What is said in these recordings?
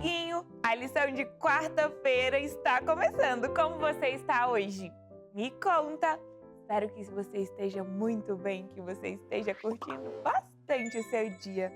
amiguinho! A lição de quarta-feira está começando. Como você está hoje? Me conta! Espero que você esteja muito bem, que você esteja curtindo bastante o seu dia.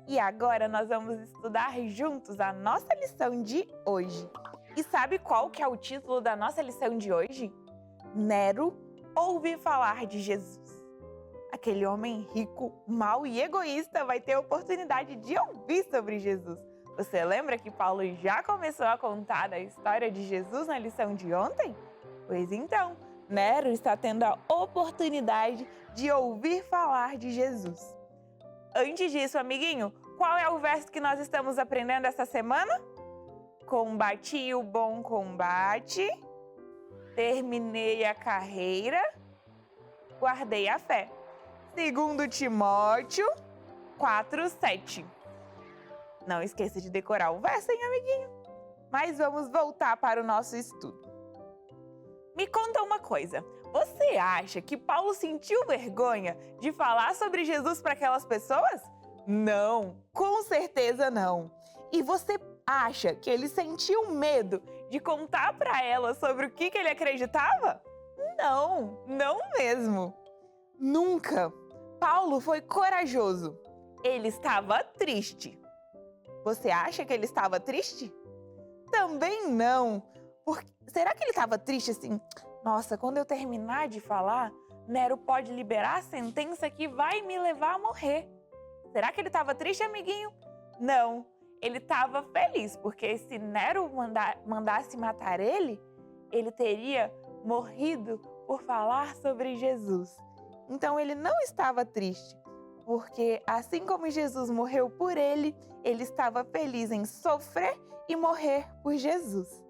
E agora nós vamos estudar juntos a nossa lição de hoje. E sabe qual que é o título da nossa lição de hoje? Nero ouve falar de Jesus. Aquele homem rico, mau e egoísta vai ter a oportunidade de ouvir sobre Jesus. Você lembra que Paulo já começou a contar a história de Jesus na lição de ontem? Pois então, Nero está tendo a oportunidade de ouvir falar de Jesus. Antes disso, amiguinho, qual é o verso que nós estamos aprendendo essa semana? Combati o bom combate, terminei a carreira, guardei a fé. 2 Timóteo 4:7. Não esqueça de decorar o verso, hein, amiguinho? Mas vamos voltar para o nosso estudo. Me conta uma coisa. Você acha que Paulo sentiu vergonha de falar sobre Jesus para aquelas pessoas? Não, com certeza não. E você acha que ele sentiu medo de contar para elas sobre o que ele acreditava? Não, não mesmo. Nunca. Paulo foi corajoso. Ele estava triste. Você acha que ele estava triste? Também não. Será que ele estava triste assim? Nossa, quando eu terminar de falar, Nero pode liberar a sentença que vai me levar a morrer. Será que ele estava triste, amiguinho? Não. Ele estava feliz, porque se Nero mandasse matar ele teria morrido por falar sobre Jesus. Então ele não estava triste, porque assim como Jesus morreu por ele estava feliz em sofrer e morrer por Jesus.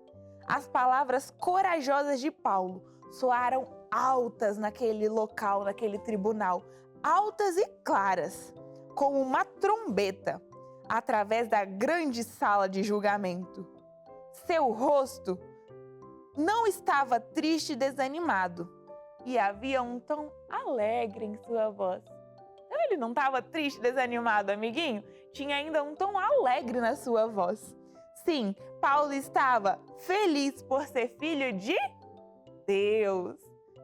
As palavras corajosas de Paulo soaram altas naquele local, naquele tribunal, altas e claras, como uma trombeta, através da grande sala de julgamento. Seu rosto não estava triste e desanimado, e havia um tom alegre em sua voz. Então, ele não estava triste e desanimado, amiguinho? Tinha ainda um tom alegre na sua voz. Sim, Paulo estava feliz por ser filho de Deus.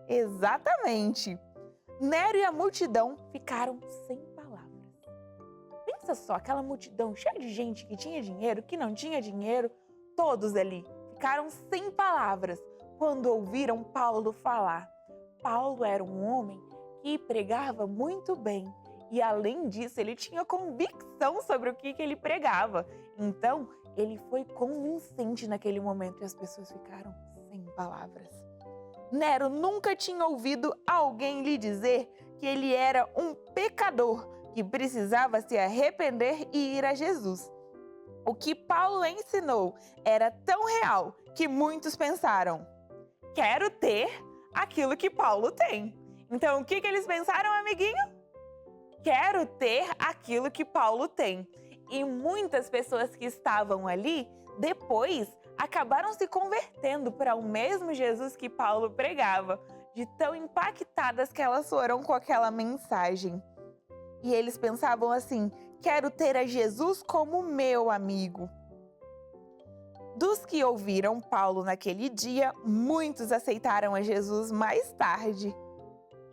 Exatamente. Nero e a multidão ficaram sem palavras. Pensa só, aquela multidão cheia de gente que tinha dinheiro, que não tinha dinheiro, todos ali ficaram sem palavras quando ouviram Paulo falar. Paulo era um homem que pregava muito bem e, além disso, ele tinha convicção sobre o que ele pregava. Então, ele foi convincente naquele momento e as pessoas ficaram sem palavras. Nero nunca tinha ouvido alguém lhe dizer que ele era um pecador que precisava se arrepender e ir a Jesus. O que Paulo ensinou era tão real que muitos pensaram: quero ter aquilo que Paulo tem. Então, o que eles pensaram, amiguinho? Quero ter aquilo que Paulo tem. E muitas pessoas que estavam ali, depois, acabaram se convertendo para o mesmo Jesus que Paulo pregava, de tão impactadas que elas foram com aquela mensagem. E eles pensavam assim: quero ter a Jesus como meu amigo. Dos que ouviram Paulo naquele dia, muitos aceitaram a Jesus mais tarde.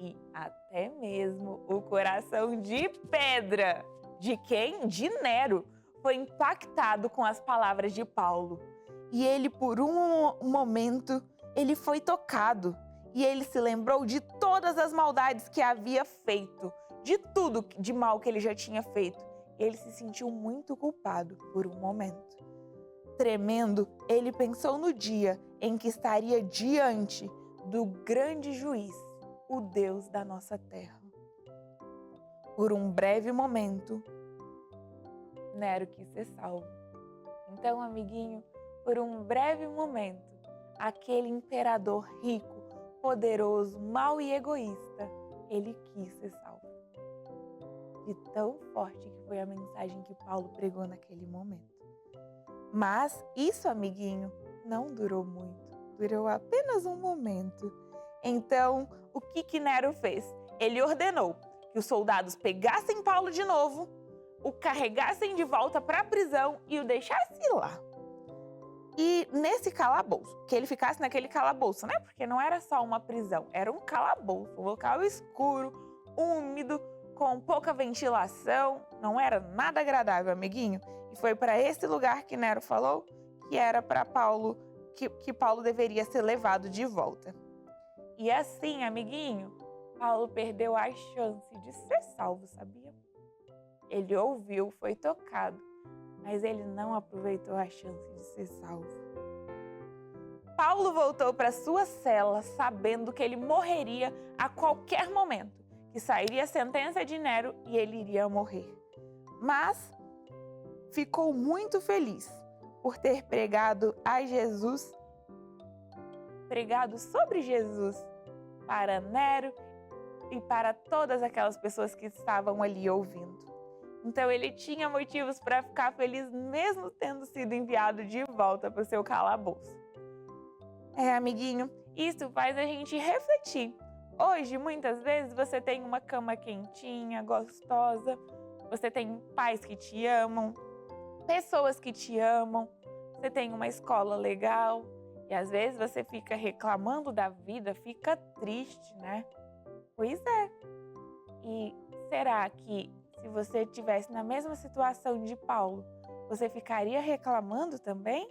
E até mesmo o coração de pedra. De quem? De Nero. Foi impactado com as palavras de Paulo. E ele, por um momento, ele foi tocado. E ele se lembrou de todas as maldades que havia feito. De tudo de mal que ele já tinha feito. E ele se sentiu muito culpado por um momento. Tremendo, ele pensou no dia em que estaria diante do grande juiz, o Deus da nossa terra. Por um breve momento, Nero quis ser salvo. Então, amiguinho, por um breve momento, aquele imperador rico, poderoso, mau e egoísta, ele quis ser salvo. De tão forte que foi a mensagem que Paulo pregou naquele momento. Mas isso, amiguinho, não durou muito. Durou apenas um momento. Então, o que Nero fez? Ele ordenou que os soldados pegassem Paulo de novo, o carregassem de volta para a prisão e o deixassem lá. E nesse calabouço, que ele ficasse naquele calabouço, né? Porque não era só uma prisão, era um calabouço, um local escuro, úmido, com pouca ventilação, não era nada agradável, amiguinho. E foi para esse lugar que Nero falou que era para Paulo, que Paulo deveria ser levado de volta. E assim, amiguinho, Paulo perdeu a chance de ser salvo, sabia? Ele ouviu, foi tocado, mas ele não aproveitou a chance de ser salvo. Paulo voltou para sua cela sabendo que ele morreria a qualquer momento, que sairia a sentença de Nero e ele iria morrer. Mas ficou muito feliz por ter pregado sobre Jesus para Nero e para todas aquelas pessoas que estavam ali ouvindo. Então ele tinha motivos para ficar feliz mesmo tendo sido enviado de volta para o seu calabouço. Amiguinho, isso faz a gente refletir. Hoje, muitas vezes, você tem uma cama quentinha, gostosa, você tem pais que te amam, pessoas que te amam, você tem uma escola legal e às vezes você fica reclamando da vida, fica triste, né? Pois é. E será que se você estivesse na mesma situação de Paulo, você ficaria reclamando também?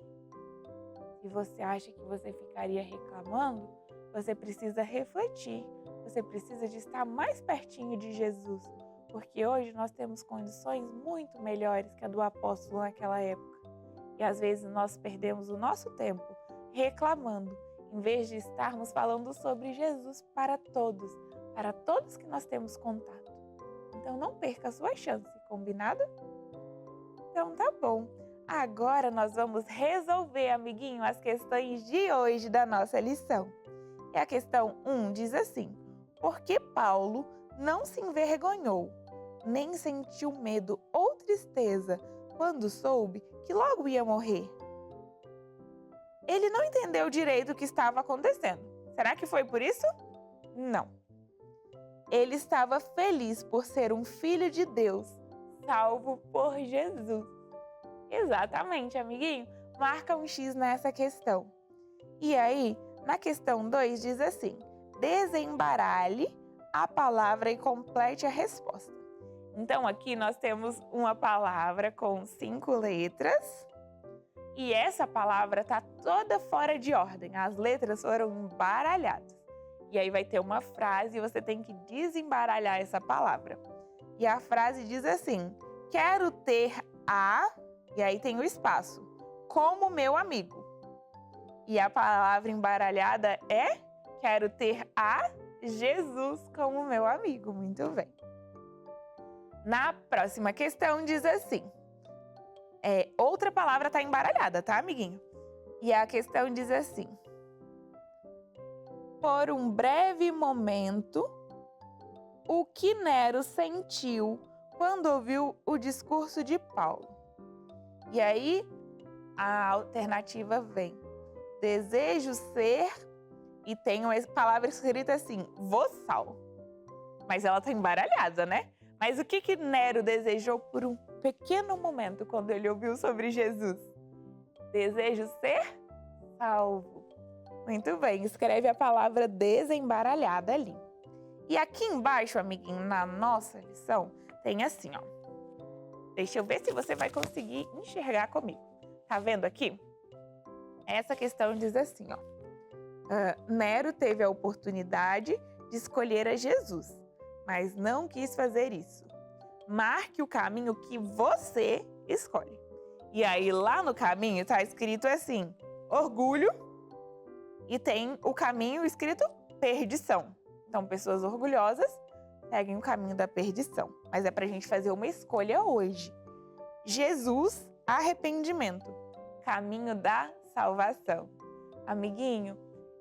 Se você acha que você ficaria reclamando, você precisa refletir. Você precisa de estar mais pertinho de Jesus, porque hoje nós temos condições muito melhores que a do apóstolo naquela época. E às vezes nós perdemos o nosso tempo reclamando, em vez de estarmos falando sobre Jesus para todos que nós temos contato. Então não perca a sua chance, combinado? Então tá bom. Agora nós vamos resolver, amiguinho, as questões de hoje da nossa lição. E a questão 1 diz assim: por que Paulo não se envergonhou, nem sentiu medo ou tristeza quando soube que logo ia morrer? Ele não entendeu direito o que estava acontecendo. Será que foi por isso? Não. Ele estava feliz por ser um filho de Deus, salvo por Jesus. Exatamente, amiguinho. Marca um X nessa questão. E aí, na questão 2 diz assim: desembaralhe a palavra e complete a resposta. Então, aqui nós temos uma palavra com 5 letras e essa palavra está toda fora de ordem. As letras foram embaralhadas. E aí vai ter uma frase e você tem que desembaralhar essa palavra. E a frase diz assim: quero ter a... E aí tem o espaço. Como meu amigo. E a palavra embaralhada é: quero ter a Jesus como meu amigo. Muito bem. Na próxima questão diz assim. Outra palavra está embaralhada, tá, amiguinho? E a questão diz assim: por um breve momento, o que Nero sentiu quando ouviu o discurso de Paulo? E aí, a alternativa vem: desejo ser, e tem uma palavra escrita assim, vossal. Mas ela está embaralhada, né? Mas o que Nero desejou por um pequeno momento quando ele ouviu sobre Jesus? Desejo ser salvo. Muito bem, escreve a palavra desembaralhada ali. E aqui embaixo, amiguinho, na nossa lição, tem assim, ó. Deixa eu ver se você vai conseguir enxergar comigo. Tá vendo aqui? Essa questão diz assim, ó. Nero teve a oportunidade de escolher a Jesus, mas não quis fazer isso. Marque o caminho que você escolhe. E aí, lá no caminho, está escrito assim, orgulho, e tem o caminho escrito perdição. Então, pessoas orgulhosas seguem o caminho da perdição. Mas é para a gente fazer uma escolha hoje. Jesus, arrependimento, caminho da salvação. Amiguinho,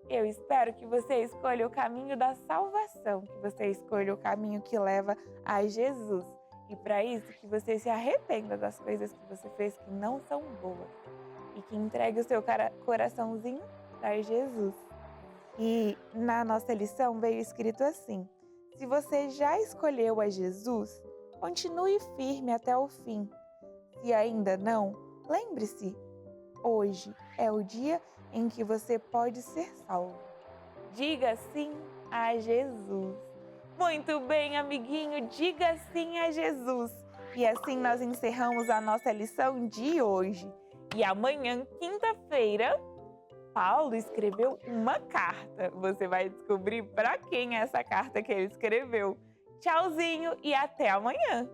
eu espero que você escolha o caminho da salvação, que você escolha o caminho que leva a Jesus. E para isso, que você se arrependa das coisas que você fez que não são boas. E que entregue o seu coraçãozinho para Jesus. E na nossa lição veio escrito assim: se você já escolheu a Jesus, continue firme até o fim. Se ainda não, lembre-se, hoje é o dia em que você pode ser salvo. Diga sim a Jesus. Muito bem, amiguinho, diga sim a Jesus. E assim nós encerramos a nossa lição de hoje. E amanhã, quinta-feira, Paulo escreveu uma carta. Você vai descobrir para quem é essa carta que ele escreveu. Tchauzinho e até amanhã!